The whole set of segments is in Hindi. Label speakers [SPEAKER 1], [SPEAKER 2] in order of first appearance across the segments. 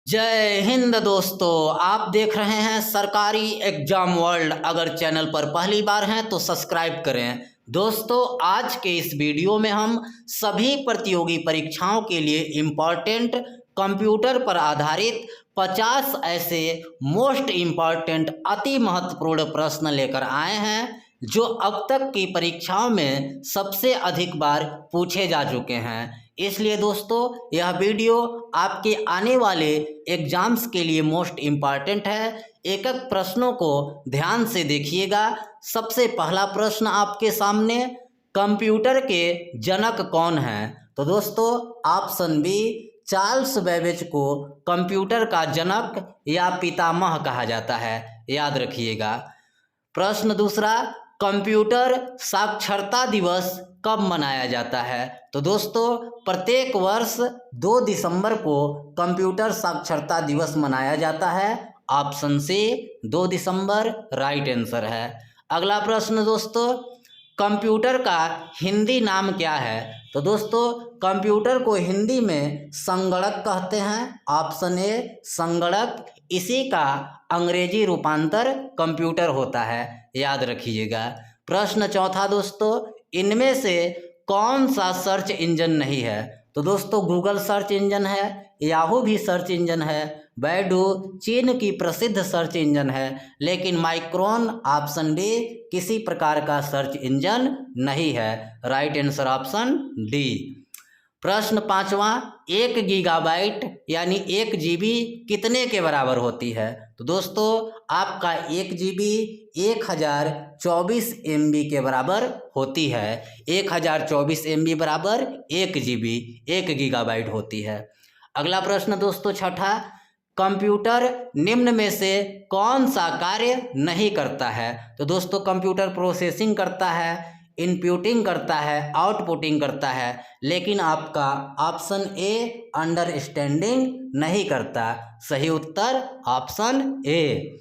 [SPEAKER 1] जय हिंद दोस्तों, आप देख रहे हैं सरकारी एग्जाम वर्ल्ड। अगर चैनल पर पहली बार हैं तो सब्सक्राइब करें। दोस्तों, आज के इस वीडियो में हम सभी प्रतियोगी परीक्षाओं के लिए इम्पॉर्टेंट कंप्यूटर पर आधारित 50 ऐसे मोस्ट इम्पॉर्टेंट अति महत्वपूर्ण प्रश्न लेकर आए हैं जो अब तक की परीक्षाओं में सबसे अधिक बार पूछे जा चुके हैं। इसलिए दोस्तों, यह वीडियो आपके आने वाले एग्जाम्स के लिए मोस्ट इम्पॉर्टेंट है। एक एक प्रश्नों को ध्यान से देखिएगा। सबसे पहला प्रश्न आपके सामने, कंप्यूटर के जनक कौन हैं? तो दोस्तों, ऑप्शन बी, चार्ल्स बेबेज को कंप्यूटर का जनक या पितामह कहा जाता है, याद रखिएगा। प्रश्न दूसरा, कंप्यूटर साक्षरता दिवस कब मनाया जाता है? तो दोस्तों, प्रत्येक वर्ष 2 दिसंबर को कंप्यूटर साक्षरता दिवस मनाया जाता है। ऑप्शन सी 2 दिसंबर राइट आंसर है। अगला प्रश्न दोस्तों, कंप्यूटर का हिंदी नाम क्या है? तो दोस्तों, कंप्यूटर को हिंदी में संगणक कहते हैं। ऑप्शन ए संगणक, इसी का अंग्रेजी रूपांतर कंप्यूटर होता है, याद रखिएगा। प्रश्न चौथा दोस्तों, इनमें से कौन सा सर्च इंजन नहीं है? तो दोस्तों, गूगल सर्च इंजन है, याहू भी सर्च इंजन है, बैडू चीन की प्रसिद्ध सर्च इंजन है, लेकिन माइक्रोन ऑप्शन डी किसी प्रकार का सर्च इंजन नहीं है। Right answer option D. प्रश्न पांचवा, 1 गीगाबाइट यानी 1 जीबी कितने के बराबर होती है? तो दोस्तों, आपका 1 जीबी 1024 MB के बराबर होती है। 1024 MB बराबर 1 जीबी 1 गीगाबाइट होती है। अगला प्रश्न दोस्तों छठा, कंप्यूटर निम्न में से कौन सा कार्य नहीं करता है? तो दोस्तों, कंप्यूटर प्रोसेसिंग करता है, इनपुटिंग करता है, आउटपुटिंग करता है, लेकिन आपका ऑप्शन ए अंडरस्टैंडिंग नहीं करता। सही उत्तर ऑप्शन ए।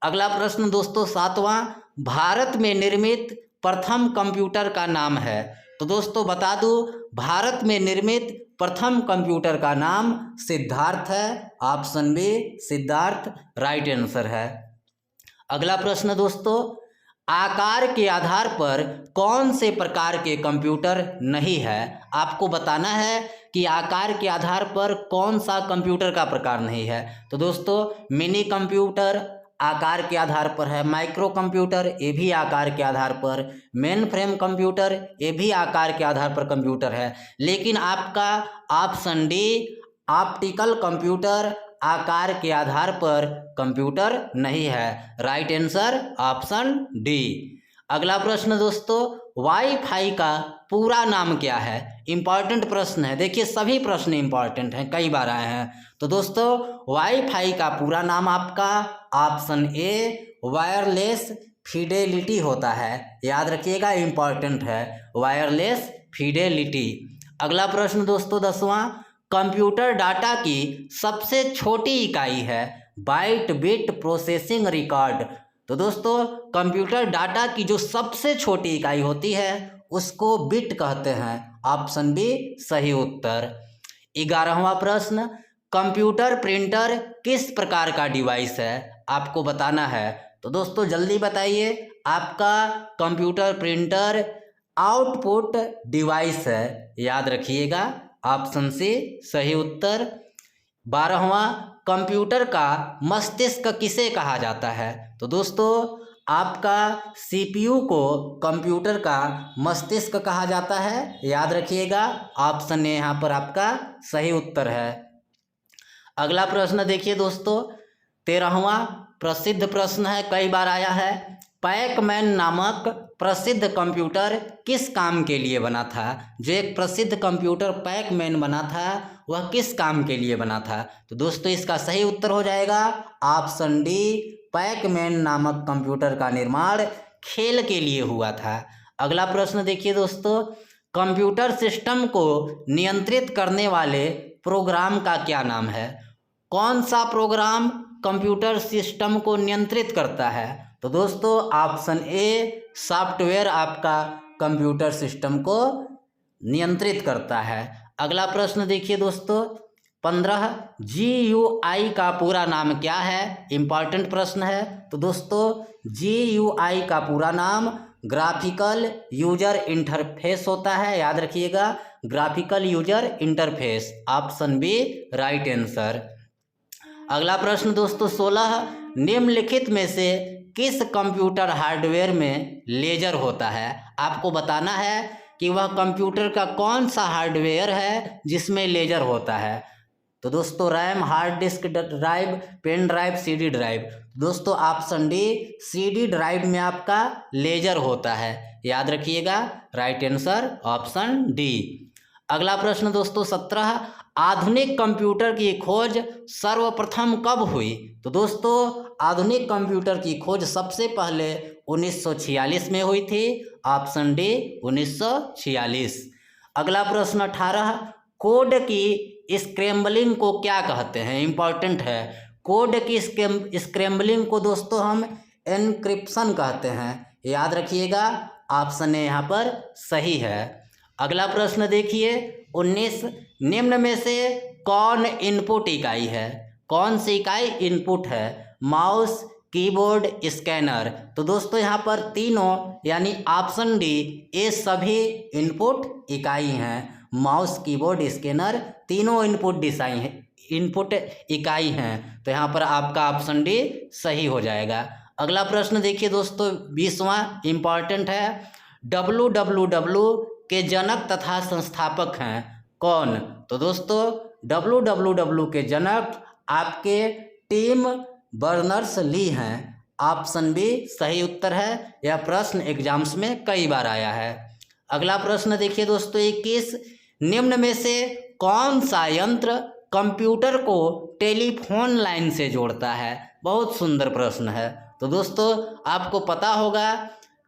[SPEAKER 1] अगला प्रश्न दोस्तों सातवां, भारत में निर्मित प्रथम कंप्यूटर का नाम है? तो दोस्तों, बता दूं, भारत में निर्मित प्रथम कंप्यूटर का नाम सिद्धार्थ है। Option B Siddhartha right answer है। अगला प्रश्न दोस्तों, आकार के आधार पर कौन से प्रकार के कंप्यूटर नहीं है? आपको बताना है कि आकार के आधार पर कौन सा कंप्यूटर का प्रकार नहीं है। तो दोस्तों, मिनी कंप्यूटर आकार के आधार पर है, माइक्रो कंप्यूटर ये भी आकार के आधार पर, मेन फ्रेम कंप्यूटर ये भी आकार के आधार पर कंप्यूटर है, लेकिन आपका ऑप्शन डी ऑप्टिकल कंप्यूटर आकार के आधार पर कंप्यूटर नहीं है। Right answer option D. अगला प्रश्न दोस्तों, वाईफाई का पूरा नाम क्या है? इंपॉर्टेंट प्रश्न है, देखिए सभी प्रश्न इंपॉर्टेंट हैं, कई बार आए हैं। तो दोस्तों, वाईफाई का पूरा नाम आपका ऑप्शन ए वायरलेस फिडेलिटी होता है, याद रखिएगा, इंपॉर्टेंट है, वायरलेस फिडेलिटी। अगला प्रश्न दोस्तों 10वां, कंप्यूटर डाटा की सबसे छोटी इकाई है बाइट बिट प्रोसेसिंग रिकॉर्ड? तो दोस्तों, कंप्यूटर डाटा की जो सबसे छोटी इकाई होती है उसको बिट कहते हैं। ऑप्शन बी सही उत्तर। 11वां प्रश्न, कंप्यूटर प्रिंटर किस प्रकार का डिवाइस है? आपको बताना है। तो दोस्तों, जल्दी बताइए, आपका कंप्यूटर प्रिंटर आउटपुट डिवाइस है, याद रखिएगा, ऑप्शन सी सही उत्तर। 12वां, कंप्यूटर का मस्तिष्क किसे कहा जाता है? तो दोस्तों, आपका सीपीयू को कंप्यूटर का मस्तिष्क कहा जाता है, याद रखिएगा, ऑप्शन ए यहाँ पर आपका सही उत्तर है। अगला प्रश्न देखिए दोस्तों, 13वां प्रसिद्ध प्रश्न है, कई बार आया है, पैकमैन नामक प्रसिद्ध कंप्यूटर किस काम के लिए बना था? जो एक प्रसिद्ध कंप्यूटर पैकमैन बना था वह किस काम के लिए बना था? तो दोस्तों, इसका सही उत्तर हो जाएगा ऑप्शन डी, पैकमैन नामक कंप्यूटर का निर्माण खेल के लिए हुआ था। अगला प्रश्न देखिए दोस्तों, कंप्यूटर सिस्टम को नियंत्रित करने वाले प्रोग्राम का क्या नाम है? कौन सा प्रोग्राम कंप्यूटर सिस्टम को नियंत्रित करता है? तो दोस्तों, ऑप्शन ए सॉफ्टवेयर आपका कंप्यूटर सिस्टम को नियंत्रित करता है। अगला प्रश्न देखिए दोस्तों, 15 GUI का पूरा नाम क्या है? इंपॉर्टेंट प्रश्न है। तो दोस्तों GUI का पूरा नाम ग्राफिकल यूजर इंटरफेस होता है, याद रखिएगा, graphical user interface. Option B right answer. अगला प्रश्न दोस्तों 16 निम्नलिखित में से किस कंप्यूटर हार्डवेयर में लेजर होता है? आपको बताना है कि वह कंप्यूटर का कौन सा हार्डवेयर है जिसमें लेजर होता है। तो दोस्तों RAM, hard disk drive, pen drive, CD drive. दोस्तों ऑप्शन डी CD ड्राइव में आपका लेजर होता है, याद रखिएगा, राइट आंसर ऑप्शन डी। अगला प्रश्न दोस्तों 17 आधुनिक कंप्यूटर की खोज सर्वप्रथम कब हुई? तो दोस्तों आधुनिक कंप्यूटर की खोज सबसे पहले 1946 में हुई थी, ऑप्शन डी 1946। अगला प्रश्न 18 कोड की स्क्रैम्बलिंग को क्या कहते हैं? इंपॉर्टेंट है। कोड की स्क्रैम्बलिंग को दोस्तों हम एनक्रिप्शन कहते हैं, याद रखिएगा, ऑप्शन ए यहाँ पर सही है। अगला प्रश्न देखिए 19 निम्न में से कौन इनपुट इकाई है? कौन सी इकाई इनपुट है? Mouse, keyboard, scanner. तो दोस्तों यहाँ पर तीनों यानी ऑप्शन डी ये सभी इनपुट इकाई हैं। माउस, कीबोर्ड, स्कैनर तीनों इनपुट इकाई हैं। तो यहाँ पर आपका ऑप्शन डी सही हो जाएगा। अगला प्रश्न देखिए दोस्तों 20वां इम्पॉर्टेंट है। www के जनक तथा संस्थापक हैं कौन? तो दोस्तों www के जनक आपके टिम बर्नर्स-ली हैं, ऑप्शन बी सही उत्तर है। यह प्रश्न एग्जाम्स में कई बार आया है। अगला प्रश्न देखिए दोस्तों 21 निम्न में से कौन सा यंत्र कंप्यूटर को टेलीफोन लाइन से जोड़ता है? बहुत सुंदर प्रश्न है। तो दोस्तों आपको पता होगा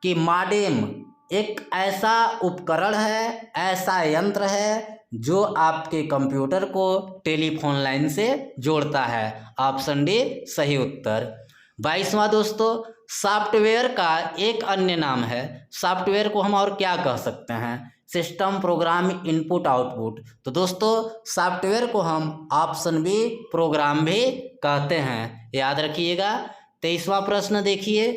[SPEAKER 1] कि मॉडेम एक ऐसा उपकरण है, ऐसा यंत्र है जो आपके कंप्यूटर को टेलीफोन लाइन से जोड़ता है, ऑप्शन डी सही उत्तर। 22वां दोस्तों सॉफ्टवेयर का एक अन्य नाम है। सॉफ्टवेयर को हम और क्या कह सकते हैं? System, program, input, output. तो दोस्तों सॉफ्टवेयर को हम ऑप्शन बी प्रोग्राम भी कहते हैं, याद रखिएगा। 23वां प्रश्न देखिए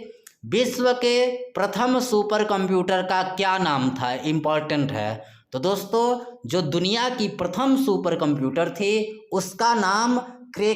[SPEAKER 1] विश्व के प्रथम सुपर कंप्यूटर का क्या नाम था? इम्पॉर्टेंट है। तो दोस्तों जो दुनिया की प्रथम सुपर कंप्यूटर थी उसका नाम क्रे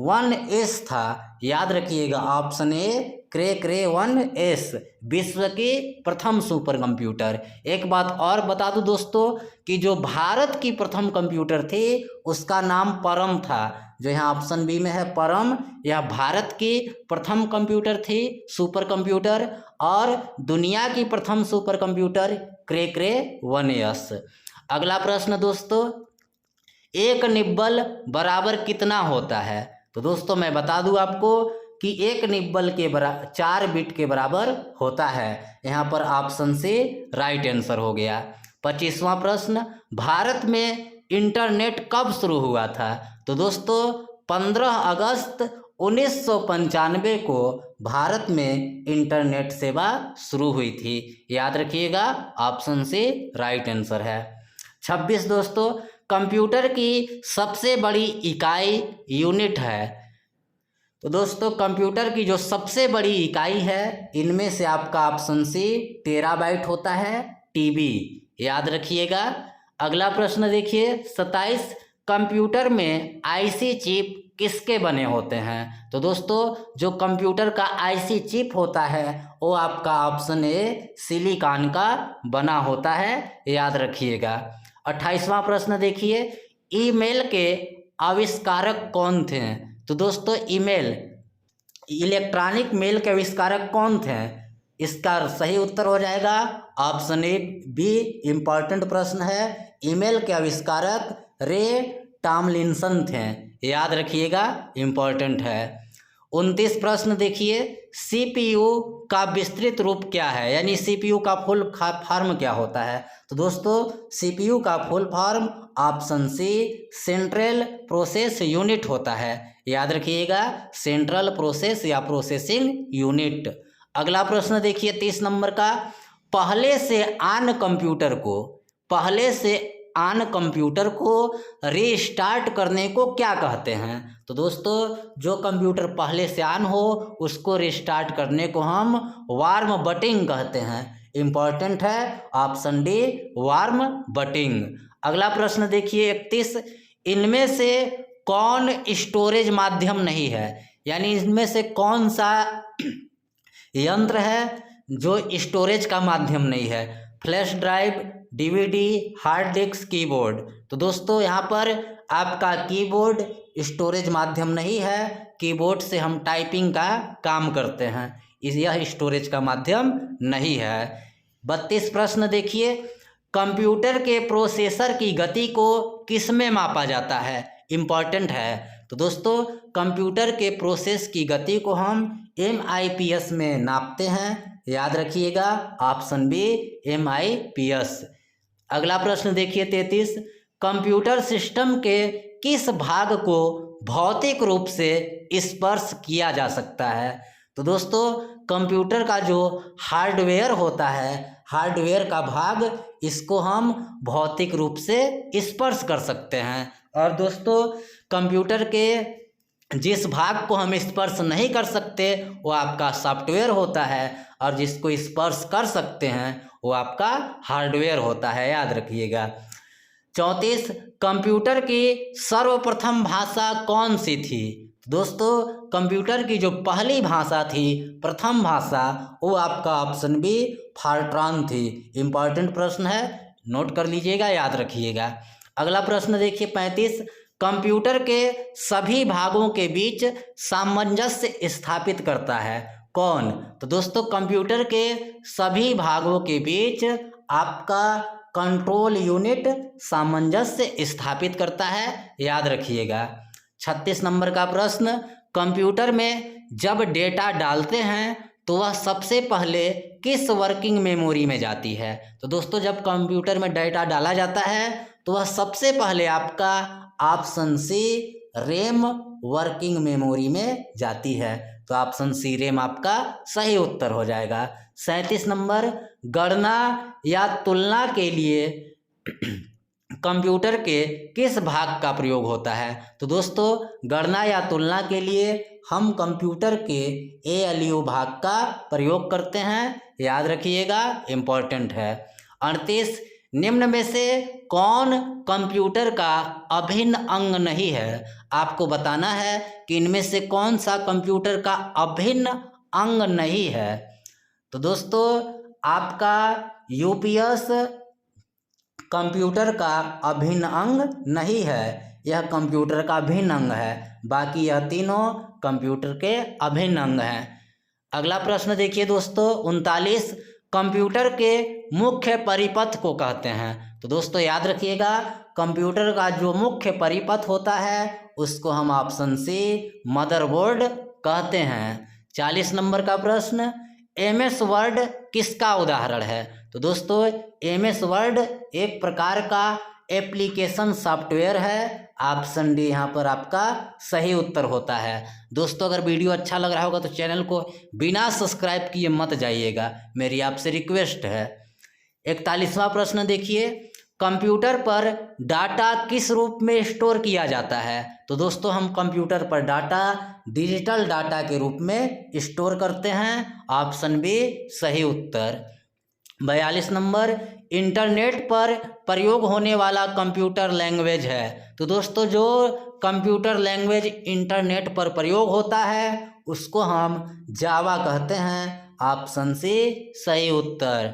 [SPEAKER 1] 1S था, याद रखिएगा, ऑप्शन ए क्रे 1S विश्व की प्रथम सुपर कंप्यूटर। एक बात और बता दूं दोस्तों कि जो भारत की प्रथम कंप्यूटर थी उसका नाम परम था, जो यहाँ ऑप्शन बी में है परम। यह भारत की प्रथम कंप्यूटर थी, सुपर कंप्यूटर, और दुनिया की प्रथम सुपर कंप्यूटर क्रे 1S। अगला प्रश्न दोस्तों एक निब्बल बराबर कितना होता है? तो दोस्तों मैं बता दूं आपको कि एक निब्बल के 4 बिट के बराबर होता है। यहाँ पर ऑप्शन से राइट आंसर हो गया। 25वां प्रश्न भारत में इंटरनेट कब शुरू हुआ था? तो दोस्तों 15 अगस्त 1995 को भारत में इंटरनेट सेवा शुरू हुई थी, याद रखिएगा, ऑप्शन से राइट आंसर है। 26 दोस्तों कंप्यूटर की सबसे बड़ी इकाई यूनिट है। तो दोस्तों कंप्यूटर की जो सबसे बड़ी इकाई है इनमें से आपका ऑप्शन सी टेराबाइट होता है, TB, याद रखिएगा। अगला प्रश्न देखिए 27 कंप्यूटर में IC चिप किसके बने होते हैं? तो दोस्तों जो कंप्यूटर का IC चिप होता है वो आपका ऑप्शन ए सिलिकॉन का बना होता है, याद रखिएगा। 28वां प्रश्न देखिए ईमेल के आविष्कारक कौन थे? तो दोस्तों ईमेल इलेक्ट्रॉनिक मेल के आविष्कारक कौन थे? इसका सही उत्तर हो जाएगा ऑप्शन ए बी। इम्पॉर्टेंट प्रश्न है। ईमेल के आविष्कारक रे टॉमलिंसन थे, याद रखिएगा, इम्पॉर्टेंट है। 29 प्रश्न देखिए CPU का विस्तृत रूप क्या है, यानी CPU का फुल फॉर्म क्या होता है? तो दोस्तों CPU का full form option C central process unit होता है, याद रखिएगा, सेंट्रल प्रोसेस या प्रोसेसिंग यूनिट। अगला प्रश्न देखिए 30 नंबर का पहले से ऑन कंप्यूटर को रीस्टार्ट करने को क्या कहते हैं? तो दोस्तों जो कंप्यूटर पहले से ऑन हो उसको रीस्टार्ट करने को हम वार्म बटिंग कहते हैं। इम्पॉर्टेंट है ऑप्शन डी वार्म बटिंग। अगला प्रश्न देखिए 31, इनमें से कौन स्टोरेज माध्यम नहीं है? यानी इनमें से कौन सा यंत्र है जो स्टोरेज का माध्यम नहीं है? Flash drive, DVD, hard disk, keyboard. तो दोस्तों यहाँ पर आपका कीबोर्ड स्टोरेज माध्यम नहीं है। कीबोर्ड से हम टाइपिंग का काम करते हैं, यह स्टोरेज का माध्यम नहीं है। 32 प्रश्न देखिए, कंप्यूटर के प्रोसेसर की गति को किसमें मापा जाता है? इम्पॉर्टेंट है। तो दोस्तों कंप्यूटर के प्रोसेस की गति को हम MIPS में नापते हैं, याद रखिएगा ऑप्शन बी MIPS। अगला प्रश्न देखिए 33, कंप्यूटर सिस्टम के किस भाग को भौतिक रूप से स्पर्श किया जा सकता है? तो दोस्तों कंप्यूटर का जो हार्डवेयर होता है, हार्डवेयर का भाग, इसको हम भौतिक रूप से स्पर्श कर सकते हैं। और दोस्तों कंप्यूटर के जिस भाग को हम स्पर्श नहीं कर सकते वो आपका सॉफ्टवेयर होता है, और जिसको स्पर्श कर सकते हैं वो आपका हार्डवेयर होता है, याद रखिएगा। 34, कंप्यूटर की सर्वप्रथम भाषा कौन सी थी? दोस्तों कंप्यूटर की जो पहली भाषा थी, प्रथम भाषा, वो आपका ऑप्शन बी फॉर्ट्रान थी। इम्पॉर्टेंट प्रश्न है, नोट कर लीजिएगा, याद रखिएगा। अगला प्रश्न देखिए 35, कंप्यूटर के सभी भागों के बीच सामंजस्य स्थापित करता है कौन? तो दोस्तों कंप्यूटर के सभी भागों के बीच आपका कंट्रोल यूनिट सामंजस्य स्थापित करता है, याद रखिएगा। 36 नंबर का प्रश्न, कंप्यूटर में जब डेटा डालते हैं तो वह सबसे पहले किस वर्किंग मेमोरी में जाती है? तो दोस्तों जब कंप्यूटर में डेटा डाला जाता है तो वह सबसे पहले आपका option C RAM working memory में जाती है। तो ऑप्शन सी रैम आपका सही उत्तर हो जाएगा। 37 नंबर, गणना या तुलना के लिए कंप्यूटर के किस भाग का प्रयोग होता है? तो दोस्तों गणना या तुलना के लिए हम कंप्यूटर के ALU भाग का प्रयोग करते हैं, याद रखिएगा, इम्पॉर्टेंट है। 38, निम्न में से कौन कंप्यूटर का अभिन्न अंग नहीं है? आपको बताना है कि इनमें से कौन सा कंप्यूटर का अभिन्न अंग नहीं है। तो दोस्तों आपका UPS कंप्यूटर का अभिन्न अंग नहीं है, यह कंप्यूटर का अभिन्न अंग है। बाकी यह तीनों कंप्यूटर के अभिन्न अंग हैं। अगला प्रश्न देखिए दोस्तों 39, कंप्यूटर के मुख्य परिपथ को कहते हैं? तो दोस्तों याद रखिएगा कंप्यूटर का जो मुख्य परिपथ होता है उसको हम ऑप्शन सी मदरबोर्ड कहते हैं। 40 नंबर का प्रश्न, MS वर्ड किसका उदाहरण है? तो दोस्तों MS वर्ड एक प्रकार का एप्लीकेशन सॉफ्टवेयर है, ऑप्शन डी यहाँ पर आपका सही उत्तर होता है। दोस्तों अगर वीडियो अच्छा लग रहा होगा तो चैनल को बिना सब्सक्राइब किए मत जाइएगा, मेरी आपसे रिक्वेस्ट है। 41वां प्रश्न देखिए, कंप्यूटर पर डाटा किस रूप में स्टोर किया जाता है? तो दोस्तों हम कंप्यूटर पर डाटा डिजिटल डाटा के रूप में स्टोर करते हैं, ऑप्शन बी सही उत्तर। 42 नंबर, इंटरनेट पर प्रयोग होने वाला कंप्यूटर लैंग्वेज है? तो दोस्तों जो कंप्यूटर लैंग्वेज इंटरनेट पर प्रयोग होता है उसको हम जावा कहते हैं, ऑप्शन सी सही उत्तर।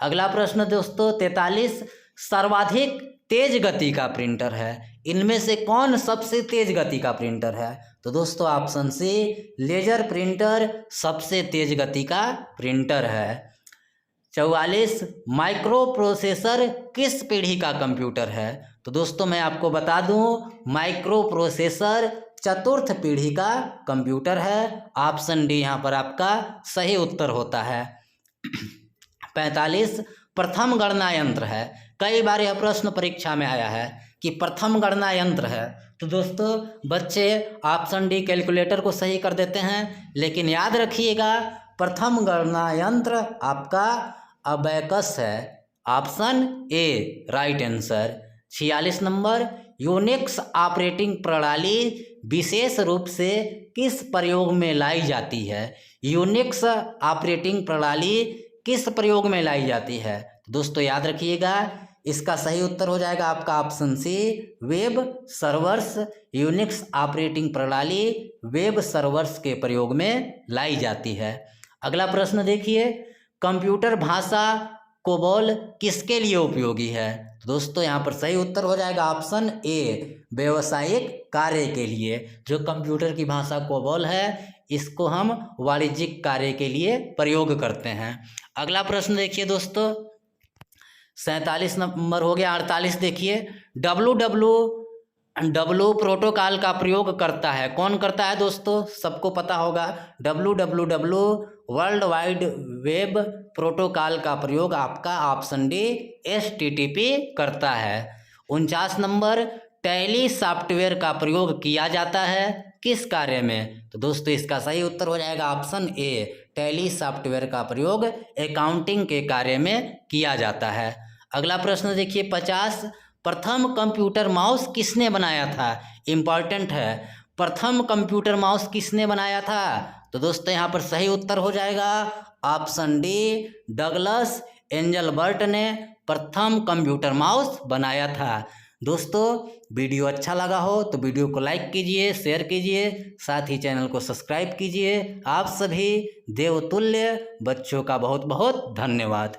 [SPEAKER 1] अगला प्रश्न दोस्तों 43, सर्वाधिक तेज गति का प्रिंटर है? इनमें से कौन सबसे तेज गति का प्रिंटर है? तो दोस्तों ऑप्शन सी लेजर प्रिंटर सबसे तेज गति का प्रिंटर है। 44, माइक्रो प्रोसेसर किस पीढ़ी का कंप्यूटर है? तो दोस्तों मैं आपको बता दूं माइक्रो प्रोसेसर चतुर्थ पीढ़ी का कंप्यूटर है, ऑप्शन डी यहाँ पर आपका सही उत्तर होता है। 45, प्रथम गणना यंत्र है? कई बार यह प्रश्न परीक्षा में आया है कि प्रथम गणना यंत्र है। तो दोस्तों बच्चे ऑप्शन डी कैलकुलेटर को सही कर देते हैं, लेकिन याद रखिएगा प्रथम गणना यंत्र आपका अबैकस है, option A right answer. 46 number, Unix operating प्रणाली विशेष रूप से किस प्रयोग में लाई जाती है? यूनिक्स ऑपरेटिंग प्रणाली किस प्रयोग में लाई जाती है? दोस्तों याद रखिएगा, इसका सही उत्तर हो जाएगा आपका option C, web servers. Unix operating प्रणाली वेब सर्वर्स के प्रयोग में लाई जाती है। अगला प्रश्न देखिए, कंप्यूटर भाषा कोबोल किसके लिए उपयोगी है? दोस्तों यहाँ पर सही उत्तर हो जाएगा ऑप्शन ए, व्यावसायिक कार्य के लिए। जो कंप्यूटर की भाषा कोबोल है, इसको हम वाणिज्यिक कार्य के लिए प्रयोग करते हैं। अगला प्रश्न देखिए दोस्तों, 47 नंबर हो गया। 48 देखिए, डब्ल्यू प्रोटोकॉल का प्रयोग करता है, कौन करता है दोस्तों? सबको पता होगा, W world wide web protocol का प्रयोग आपका ऑप्शन डी HTTP करता है। 49 नंबर, टैली सॉफ्टवेयर का प्रयोग किया जाता है किस कार्य में? तो दोस्तों इसका सही उत्तर हो जाएगा ऑप्शन ए, टैली सॉफ्टवेयर का प्रयोग अकाउंटिंग के कार्य में किया जाता है। अगला प्रश्न देखिए 50, प्रथम कंप्यूटर माउस किसने बनाया था? इम्पॉर्टेंट है, प्रथम कंप्यूटर माउस किसने बनाया था? तो दोस्तों यहाँ पर सही उत्तर हो जाएगा ऑप्शन डी, डगलस एंजलबर्ट ने प्रथम कंप्यूटर माउस बनाया था। दोस्तों वीडियो अच्छा लगा हो तो वीडियो को लाइक कीजिए, शेयर कीजिए, साथ ही चैनल को सब्सक्राइब कीजिए। आप सभी देवतुल्य बच्चों का बहुत बहुत धन्यवाद।